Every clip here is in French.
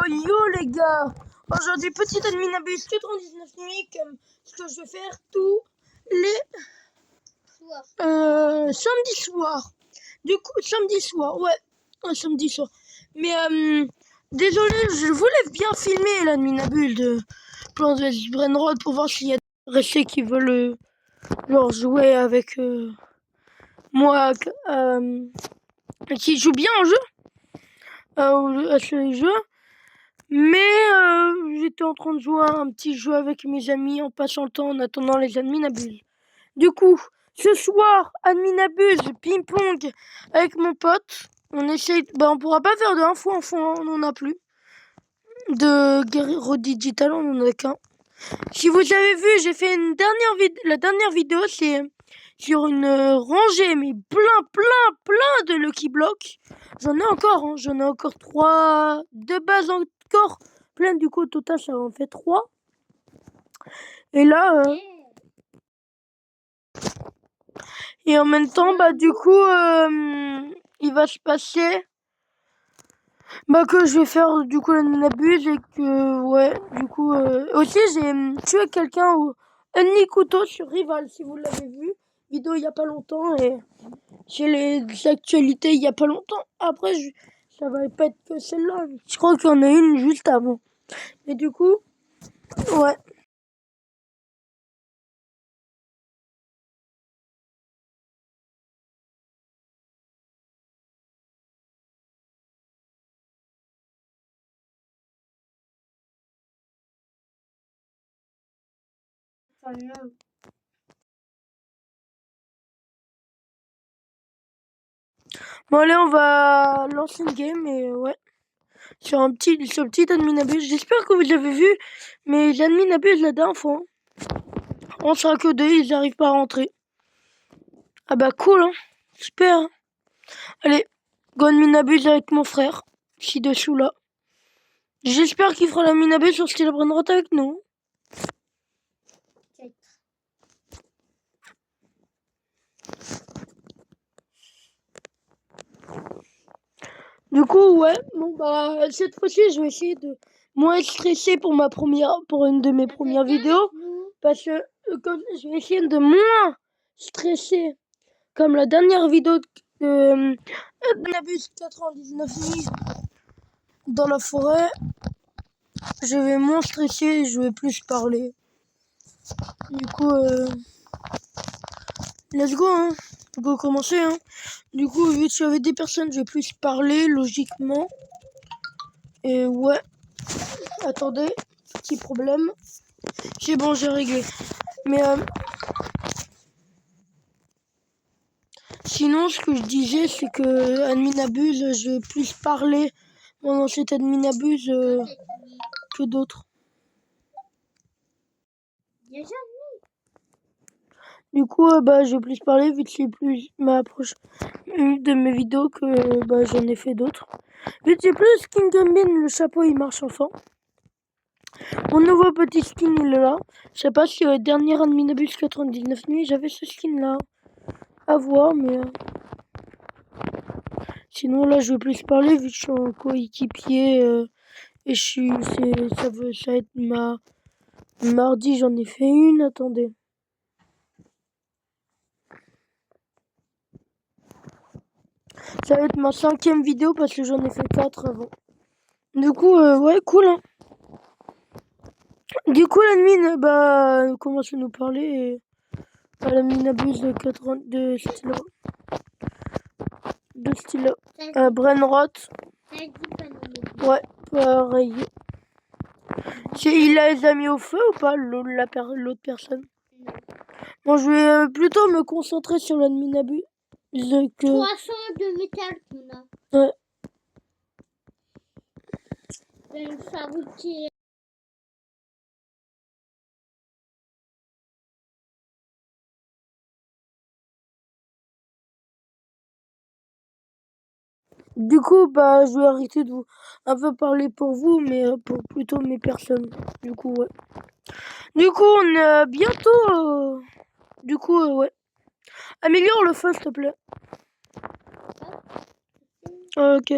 yo les gars. Aujourd'hui, petite adminabus 99 nuits comme ce que je vais faire tous les samedi soir. Du coup, samedi soir, ouais, un samedi soir. Mais désolé, je voulais bien filmer l'adminabus de Plants vs Brainrot pour voir s'il y a des restés qui veulent genre jouer avec moi, qui jouent bien en jeu, à ce jeu. Mais j'étais en train de jouer à un petit jeu avec mes amis en passant le temps en attendant les adminabus. Du coup, ce soir, adminabus, ping-pong avec mon pote. On essaye, on pourra pas faire de info en fond, on n'en a plus. De Guerrero Digital, on en a qu'un. Si vous avez vu, j'ai fait une la dernière vidéo, c'est sur une rangée, mais plein de Lucky Block. J'en ai encore, j'en ai encore 3 de base encore plein, du coup au total ça en fait 3. Et là et en même temps du coup il va se passer que je vais faire du coup l'adminabuse et que ouais du coup aussi j'ai tué quelqu'un au ennemi couteau sur Rival, si vous l'avez vu, vidéo il y a pas longtemps, et j'ai les actualités il y a pas longtemps. Après ça va pas être que celle-là, je crois qu'il y en a une juste avant. Et du coup ouais. Bon allez, on va lancer une game et ouais. Sur un petit adminabus. J'espère que vous avez vu mes adminabus la dernière fois. On sera que 2, ils arrivent pas à rentrer. Ah bah cool, hein. Super. Hein. Allez, go adminabus avec mon frère. Ci-dessous là. J'espère qu'il fera l'adminabus sur Style Brainrot avec nous. Du coup, ouais, cette fois-ci, je vais essayer de moins stresser pour une de mes premières vidéos, parce que comme je vais essayer de moins stresser, comme la dernière vidéo de Adminabus 99 nuits dans la forêt. Je vais moins stresser et je vais plus parler. Du coup, let's go, hein. On peut commencer, hein. Du coup, vu que je suis avec des personnes, je vais plus parler, logiquement. Et ouais. Attendez, petit problème. C'est bon, j'ai réglé. Mais sinon, ce que je disais, c'est que adminabuse, je vais plus parler pendant cette adminabuse que d'autres. Du coup, je vais plus parler vu que c'est plus ma approche de mes vidéos que j'en ai fait d'autres. Vu que j'ai plus skin Gambin, le chapeau il marche enfin. Mon nouveau petit skin il est là. Je sais pas si dernière adminabus 99 nuits j'avais ce skin là. À voir, mais sinon là je vais plus parler vu que je suis en coéquipier et ça va être mardi, j'en ai fait une. Attendez. Ça va être ma 5e vidéo parce que j'en ai fait 4 avant. Du coup, ouais, cool, hein. Du coup, l'admin, commence à nous parler et la mine abuse de stylo. De stylo. Brainrot. Ouais, pareil. Il les a mis au feu ou pas, l'autre personne? Bon, je vais plutôt me concentrer sur l'admin abuse. 300 de métal qu'on a. Ouais. Je vais le fabriquer. Du coup, je vais arrêter de vous un peu parler pour vous, mais pour plutôt mes personnes. Du coup, ouais. Du coup, on est bientôt. Du coup, ouais. Améliore le feu, s'il te plaît. Ok.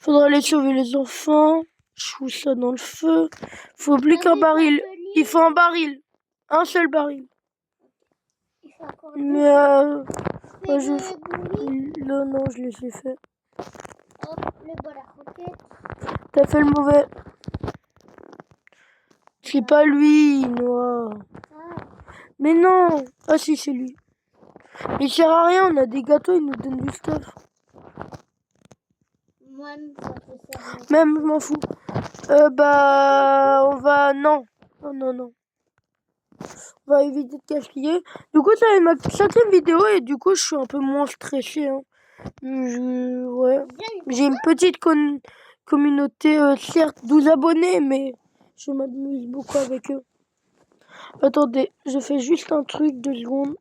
Faudra aller sauver les enfants. Je fous ça dans le feu. Faut plus qu'un baril. Il faut un baril. Un seul baril. Mais non, je les ai fait. Hop, le bol à roquette. T'as fait le mauvais. C'est pas lui, Noah. Mais non. Ah si, c'est lui. Il sert à rien, on a des gâteaux, ils nous donnent du stuff. Moi, ça te sert. Même, je m'en fous. On va... Non. Non. On va éviter de gaspiller. Du coup, ça va être ma 7e vidéo et du coup, je suis un peu moins stressé. Hein. Ouais. J'ai une petite communauté, certes 12 abonnés, mais je m'amuse beaucoup avec eux. Attendez, je fais juste un truc, 2 secondes.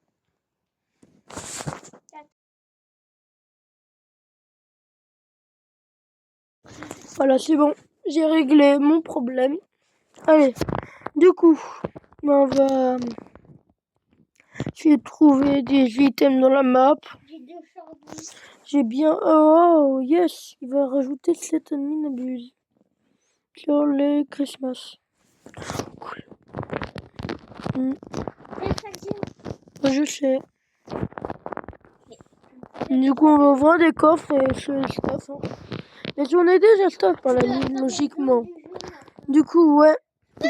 Voilà, c'est bon. J'ai réglé mon problème. Allez, du coup, on va... J'ai trouvé des items dans la map. J'ai 2 chardons. J'ai bien... Oh, yes. Il va rajouter 7 ennemis n'abuse. Sur les Christmas. Cool. Je sais. Du coup, on va ouvrir des coffres et je stuff. Hein. Mais j'en ai déjà stuff par la nuit, logiquement. Du coup, ouais.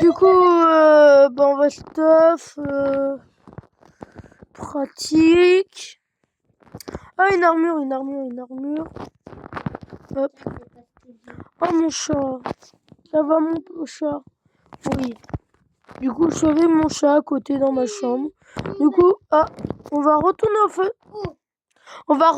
Du coup, on va stuff. Pratique. Ah, une armure. Hop. Oh, mon chat. Ça va, mon chat? Oui. Du coup, je savais mon chat à côté dans ma chambre. Du coup, on va retourner au feu. On va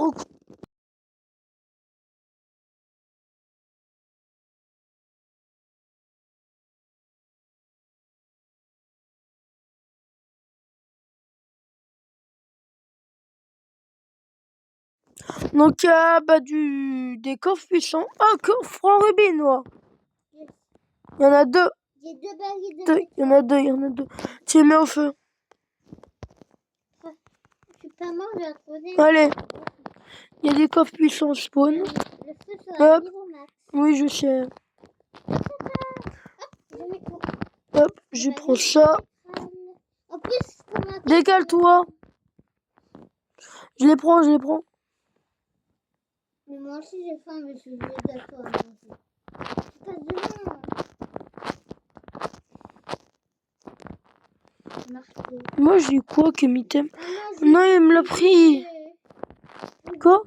Donc, des coffres puissants. Ah, coffre franc rubis noir. Il y en a 2. J'ai 2 barils de Il y en a deux. Tu les mets au feu. Je suis pas mort, je vais poser. Allez. Il y a des coffres puissants spawn. Le feu sera niveau max. Oui, je sais. Hop, je prends ça. En plus, Décale-toi. Je les prends. Mais moi aussi j'ai faim, mais je suis d'accord à manger. Pas demain. Moi, j'ai quoi comme item? Non, il me l'a pris. Quoi?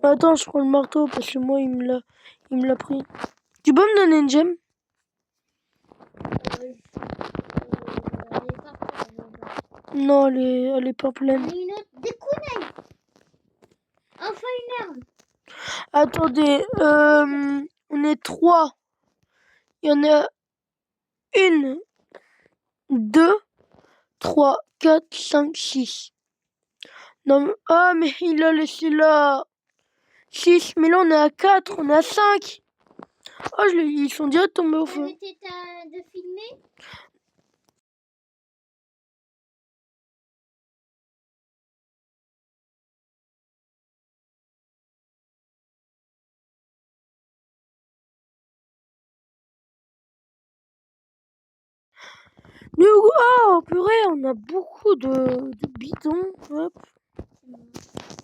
Attends, je prends le marteau parce que moi, il me l'a pris. Tu peux me donner une gemme? Non, elle est pas pleine. Des kunai. Enfin une arme. Attendez, on est 3. Il y en a 1, 2, 3, 4, 5, 6. Non, mais il a laissé là 6, mais là on est à 4, on est à 5. Oh, ils sont déjà tombés au feu. De filmer? Oh purée, on a beaucoup de bidons. Hop.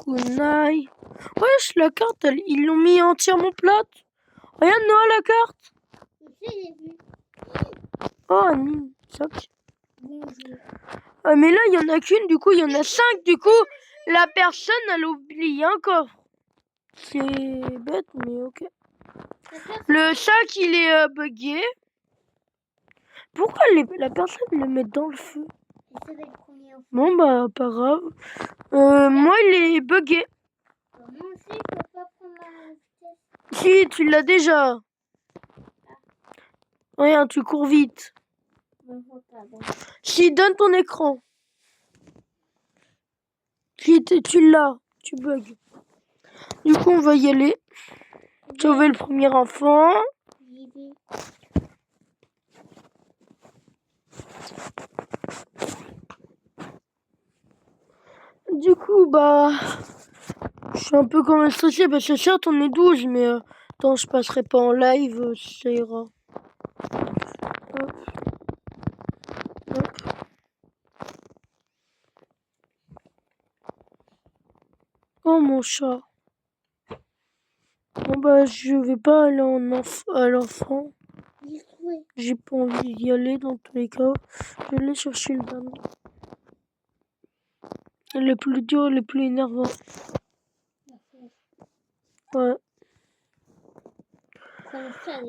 Kunai. Wesh, la carte, ils l'ont mis entièrement plate. Regarde, Noah, la carte. Je l'ai vu. Oh, sac. Ah, mais là, il y en a qu'une, du coup, il y en a 5. Du coup, la personne, elle a oublié un coffre. C'est bête, mais ok. Le sac, il est buggé. Pourquoi la personne le met dans le feu? Bon, bah, pas grave. Moi, il est buggé. Moi aussi, je peux pas prendre ma vitesse. Si, tu l'as déjà. Regarde, tu cours vite. Si, donne ton écran. Si, tu l'as. Tu bugs. Du coup, on va y aller. Sauver le premier enfant. Du coup, Je suis un peu quand même stressé parce que certes on est 12, mais tant je passerai pas en live, ça ira. Hop. Hop. Oh mon chat. Bon bah je vais pas aller à l'enfant. J'ai trouvé. J'ai pas envie d'y aller dans tous les cas. Je vais aller chercher le dernier. Le plus dur, le plus énervant. Ouais. Comme ça,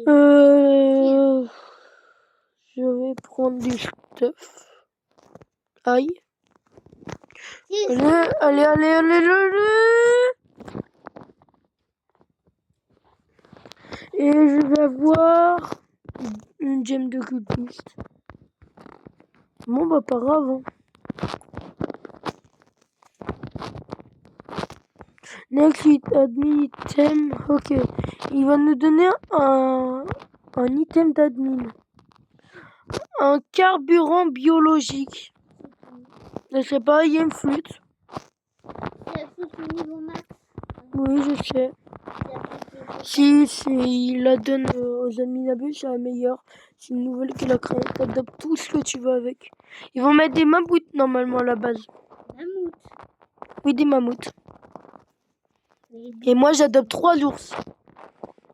Je vais prendre du stuff. Aïe. Allez. Et je vais avoir une gemme de cultiste. Bon bah pas grave. Hein. Next admin item. Ok. Il va nous donner un item d'admin. Un carburant biologique. Je sais pas, il y a une flûte. C'est la flûte niveau max. Oui, je sais. Si il la donne aux adminables, c'est la meilleure. C'est une nouvelle qu'il a créée. T'adoptes tout ce que tu veux avec. Ils vont mettre des mammouths normalement à la base. Mammouth. Oui, des mammouths. Et moi, j'adopte 3 ours.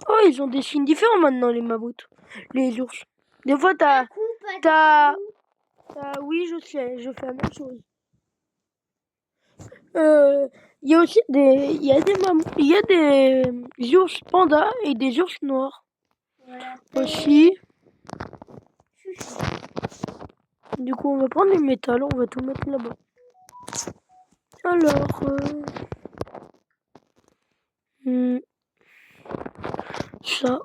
Oh, ils ont des signes différents maintenant, les mammouths. Les ours. Des fois, oui, je sais, je fais la même chose. Il y a aussi il y a des ours pandas et des ours noirs. Voilà. Aussi. Du coup, on va prendre du métal, on va tout mettre là-bas. Alors, ça.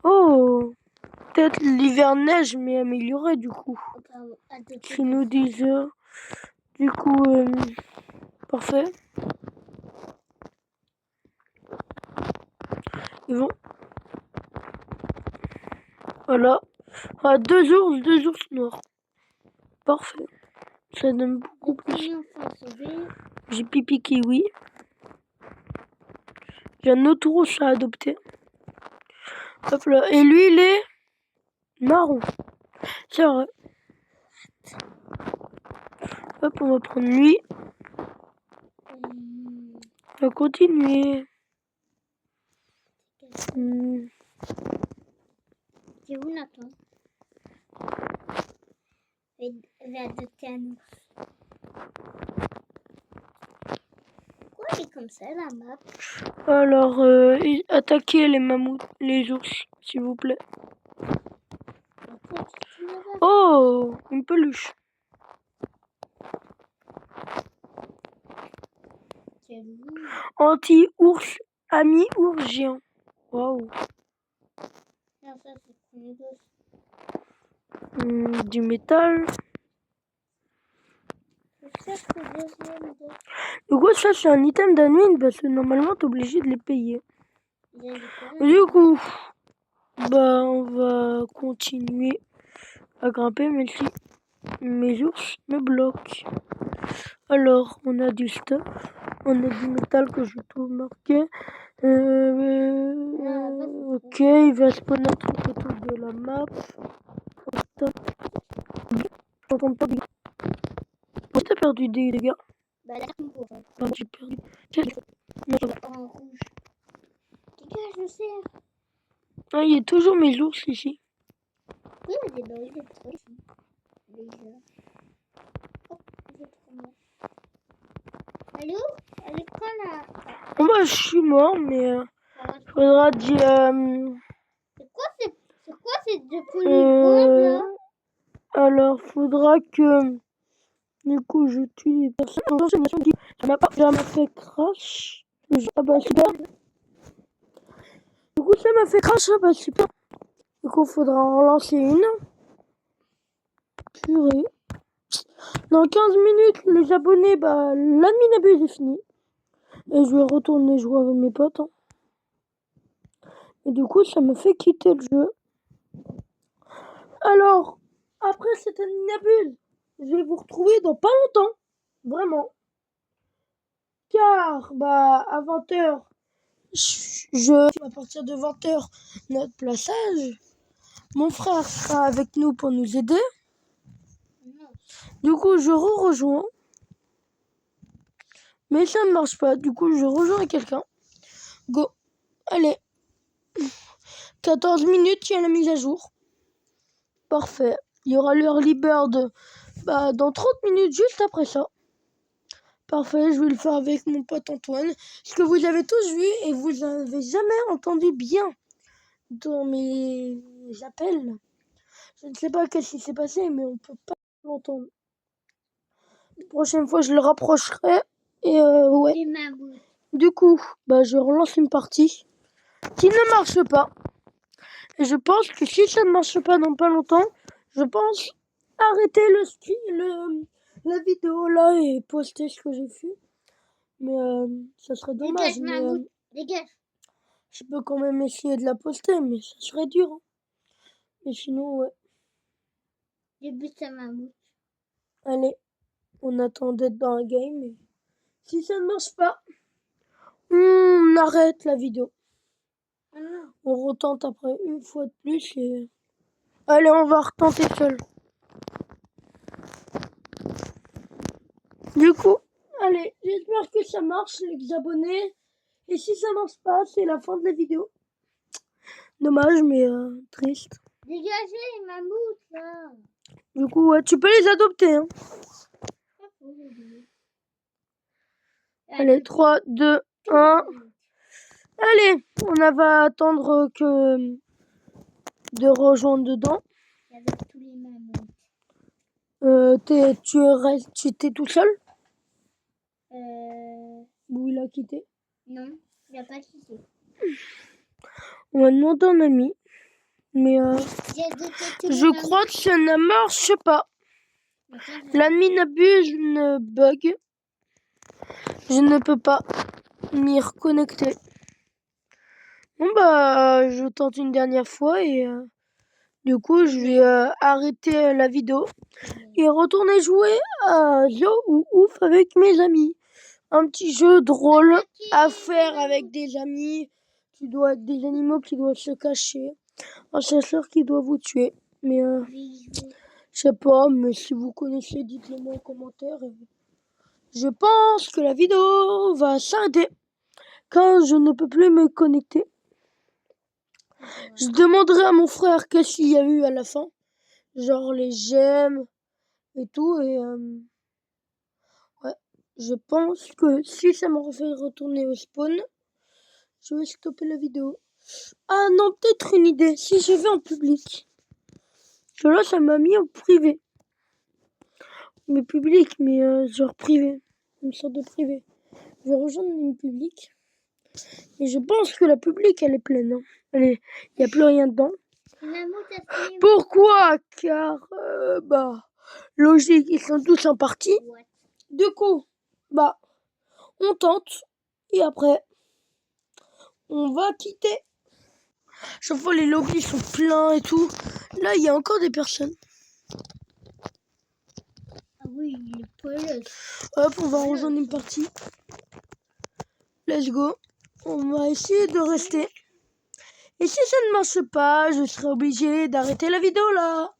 Oh, peut-être l'hiver neige, mais amélioré du coup. Qui nous disent, du coup, parfait. Ils vont. Voilà. Ah, 2 ours noirs. Parfait. Ça donne beaucoup plus. J'ai pipi kiwi. J'ai un autre ours à adopter. Hop là. Et lui, il est marron. C'est vrai. Hop, on va prendre lui. On va continuer. C'est où Nathan? Je vais adopter un ours. Pourquoi il est comme ça la map? Alors, attaquez les mammouths, les ours, s'il vous plaît. Oh, une peluche. Anti-ours, ami-ours géant. Waouh. Du métal. Du coup, ça, c'est un item d'admin parce que normalement, t'es obligé de les payer. Du coup, bah, on va continuer à grimper, même si mes ours me bloquent. Alors, on a du stuff, on a du métal que j'ai tout marqué. Ok, il va spawner un truc autour de la map. J'entends pas bien. Oh, t'as perdu des dégâts. Bah là, Ah, j'ai perdu. en rouge. Dégage, je sais. Ah, il y a toujours mes ours ici. Oui, il y a des barils de pétrole ici. Déjà. Hop, j'ai trop mal. Allô? Elle est quand là? Bon, bah, je suis mort, mais faudra dire. C'est quoi ces deux polygones là? Alors, faudra que. Du coup, je tue les personnes. Ça m'a fait crash. Ah bah super. Du coup, ça m'a fait crash. Ah bah super. Du coup, faudra en relancer une. Purée. Dans 15 minutes, les abonnés, bah, l'admin abuse est fini. Et je vais retourner jouer avec mes potes. Hein. Et du coup, ça me fait quitter le jeu. Alors, après cette admin abuse, je vais vous retrouver dans pas longtemps. Vraiment. car à 20h, à partir de 20h, notre plaçage, mon frère sera avec nous pour nous aider. Non. Du coup, je rejoins. Mais ça ne marche pas. Du coup, je rejoins quelqu'un. Go. Allez. 14 minutes, il y a la mise à jour. Parfait. Il y aura l'early bird dans 30 minutes, juste après ça. Parfait, je vais le faire avec mon pote Antoine. Ce que vous avez tous vu et vous avez jamais entendu bien dans mes appels. Je ne sais pas qu'est-ce qui s'est passé, mais on peut pas l'entendre. La prochaine fois, je le rapprocherai. Et ouais. C'est ma bouche. Du coup, je relance une partie qui ne marche pas. Et je pense que si ça ne marche pas dans pas longtemps, je pense arrêter la vidéo là et poster ce que j'ai fait. Mais ça serait dommage. Dégage, Mammouth. Dégage. Je peux quand même essayer de la poster, mais ça serait dur. Hein. Mais sinon, ouais. J'ai bu ça, Mammouth. Allez, on attend d'être dans un game. Et si ça ne marche pas, on arrête la vidéo. Oh non. On retente après une fois de plus et... Allez, on va retenter seul. Du coup, allez, j'espère que ça marche, les abonnés. Et si ça marche pas, c'est la fin de la vidéo. Dommage, mais triste. Dégagez, Mammouth, là. Du coup, ouais, tu peux les adopter. Hein. Allez, 3, 2, 1. Allez, on va attendre que de rejoindre dedans. Avec tous les mammouths. Tu t'es tout seul? Ou il a quitté? Non, il n'a pas quitté. On va demander un ami. Mais je crois que ça ne marche pas. L'admin abuse ne bug. Je ne peux pas m'y reconnecter. Bon je tente une dernière fois et du coup je vais arrêter la vidéo et retourner jouer à Zo ou Ouf avec mes amis. Un petit jeu drôle à faire avec des amis qui doivent être des animaux qui doivent se cacher. Un chasseur qui doit vous tuer. Mais je sais pas, mais si vous connaissez, dites-le moi en commentaire. Je pense que la vidéo va s'arrêter quand je ne peux plus me connecter. Je demanderai à mon frère qu'est-ce qu'il y a eu à la fin. Genre les j'aime et tout. Et ouais, je pense que si ça me refait retourner au spawn, je vais stopper la vidéo. Ah non, peut-être une idée. Si je vais en public. Que là, ça m'a mis en privé. Mais public, mais genre privé. Une sorte de privé. Je vais rejoindre une publique. Et je pense que la publique, elle est pleine. Hein. Il n'y a plus rien dedans. Pourquoi? Car, logique, ils sont tous en partie. Ouais. Du coup, on tente. Et après, on va quitter. Chaque fois, les lobbies sont pleins et tout. Là, il y a encore des personnes. Ah oui, il est police. Hop, on va rejoindre une partie. Let's go. On va essayer de rester. Et si ça ne marche pas, je serai obligé d'arrêter la vidéo là.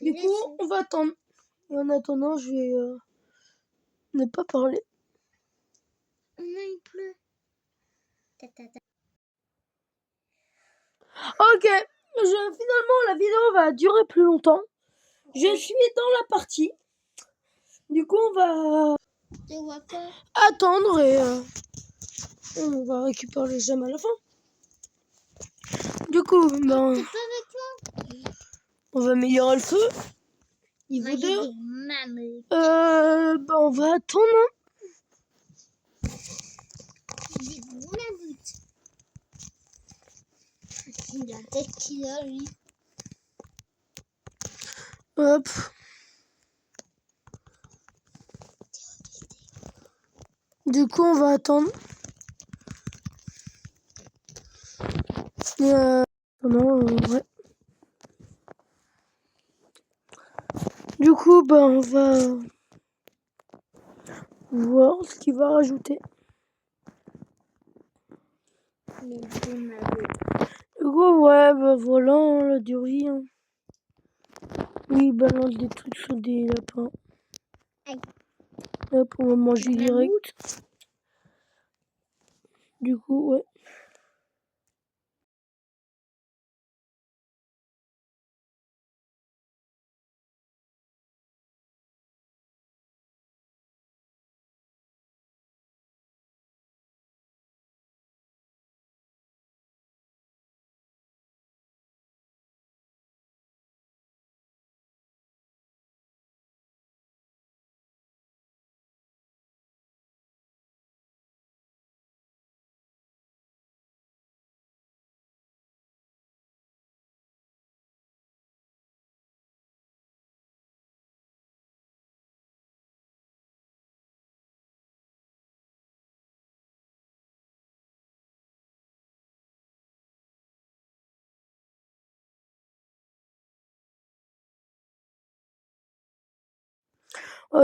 Du coup, on va attendre. Et en attendant, je vais ne pas parler. Non, il pleut. Ok, finalement la vidéo va durer plus longtemps. Je suis dans la partie. Du coup, on va attendre et on va récupérer les gemmes à la fin. Du coup, on va améliorer le feu. Niveau 2. On va attendre. La tête qu'il a, lui. Hop. Du coup, on va attendre. Ouais. Du coup, on va voir ce qu'il va rajouter. Mais bon, Gros, ouais, bah voilà, hein, la durée. Hein. Oui, il balance des trucs sur des lapins. Aïe. Hop, on va manger Mammouth. direct. Du coup, ouais.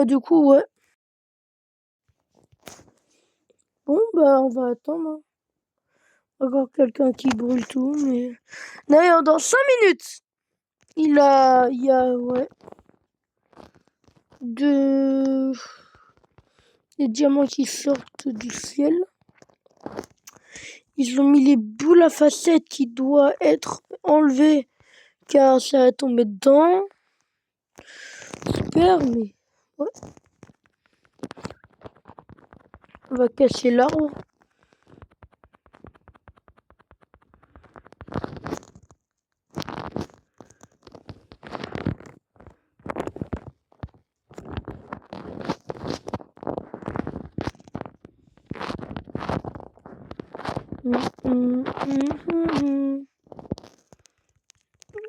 Du coup, ouais. Bon, bah, on va attendre. Hein. Encore quelqu'un qui brûle tout, mais... D'ailleurs, dans 5 minutes, il y a, ouais, des diamants qui sortent du ciel. Ils ont mis les boules à facettes qui doivent être enlevées car ça a tombé dedans. Super, mais... Ouais. On va casser l'arbre.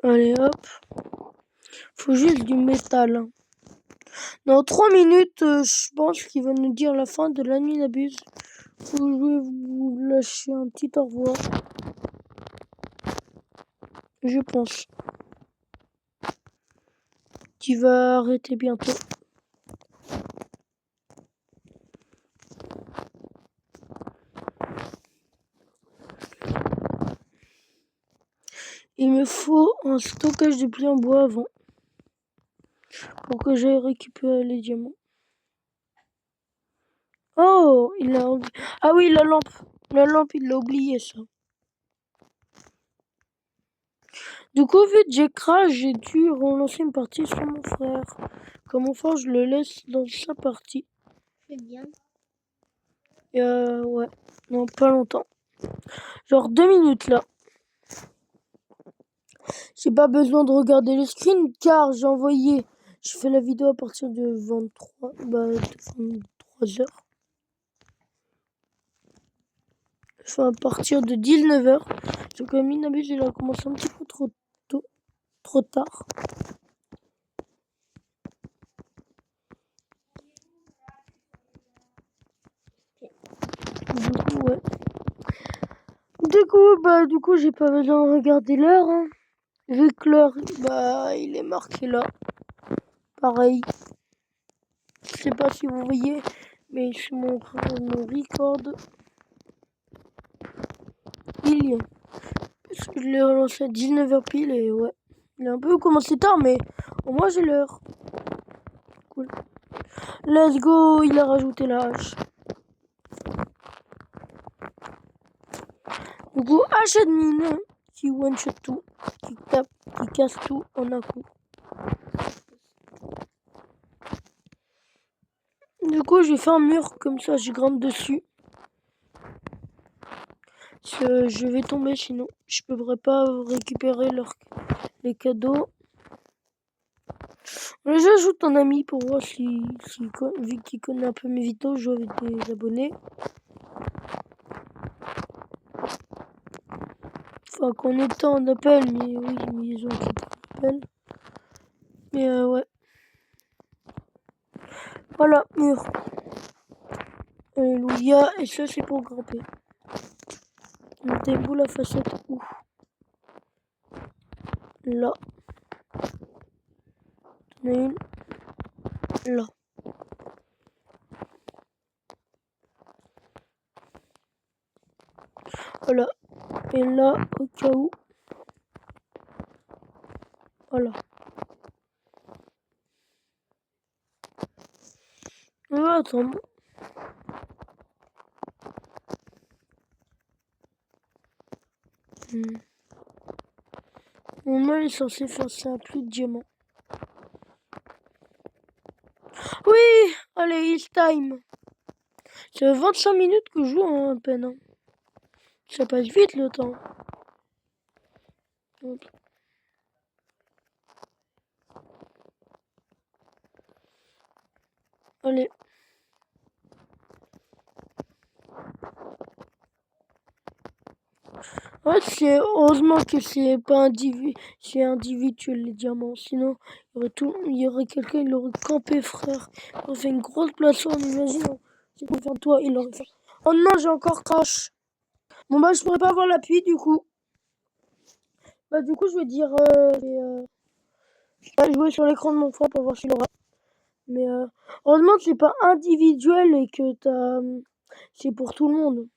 Allez hop. Faut juste du métal. Hein. Dans 3 minutes, je pense qu'il va nous dire la fin de la nuit n'abuse. Je vais vous lâcher un petit au revoir. Je pense. Qui va arrêter bientôt. Il me faut un stockage de plis en bois avant. Pour que j'aille récupérer les diamants. Oh, il a... Ah oui, la lampe. La lampe, il l'a oublié, ça. Du coup, vu que j'ai crash, j'ai dû relancer une partie sur mon frère. Comme mon frère, je le laisse dans sa partie. C'est bien. Ouais. Non, pas longtemps. Genre 2 minutes, là. J'ai pas besoin de regarder le screen, car j'ai envoyé... Je fais la vidéo à partir de 23... Bah, de 23 heures. Enfin, à partir de 19h. J'ai quand même une abuse, il a commencé un petit peu trop tôt. Trop tard. Du coup, ouais. Du coup, j'ai pas besoin de regarder l'heure. Hein. Vu que l'heure, bah, il est marqué là. Pareil. Je sais pas si vous voyez, mais c'est mon record. Il y est. Parce que je l'ai relancé à 19h pile et ouais. Il a un peu commencé tard, mais au moins j'ai l'heure. Cool. Let's go, il a rajouté la hache. Du coup, hache admin qui one-shot tout, qui tape, qui casse tout en un coup. Du coup, j'ai fait un mur comme ça, je grimpe dessus. Je vais tomber sinon. Je ne pourrai pas récupérer les cadeaux. J'ajoute un ami pour voir vu qu'il connaît un peu mes vidéos, je joue avec des abonnés. Enfin, qu'on est en appel, mais oui, mais ils ont quitté l'appel. Mais ouais. Voilà, mur. Alléluia, et ça c'est pour grimper. Des boules à facettes où? Là. T'en as une. Là. Voilà. Et là, au cas où. Voilà. Attends. Mon mail est censé faire ça, plus de diamants. Oui! Allez, it's time. Ça fait 25 minutes que je joue à peine. Hein. Ça passe vite le temps. Hop. Allez. Ouais, c'est heureusement que c'est pas c'est individuel les diamants. Sinon, il y aurait quelqu'un, il aurait campé, frère. Il aurait fait une grosse plateforme, imagine. C'est pour faire toi, il aurait fait. Oh non, j'ai encore crash. Bon bah je pourrais pas avoir l'appui du coup. Bah du coup je vais dire je vais jouer sur l'écran de mon frère pour voir s'il aura. Mais heureusement que c'est pas individuel et que c'est pour tout le monde.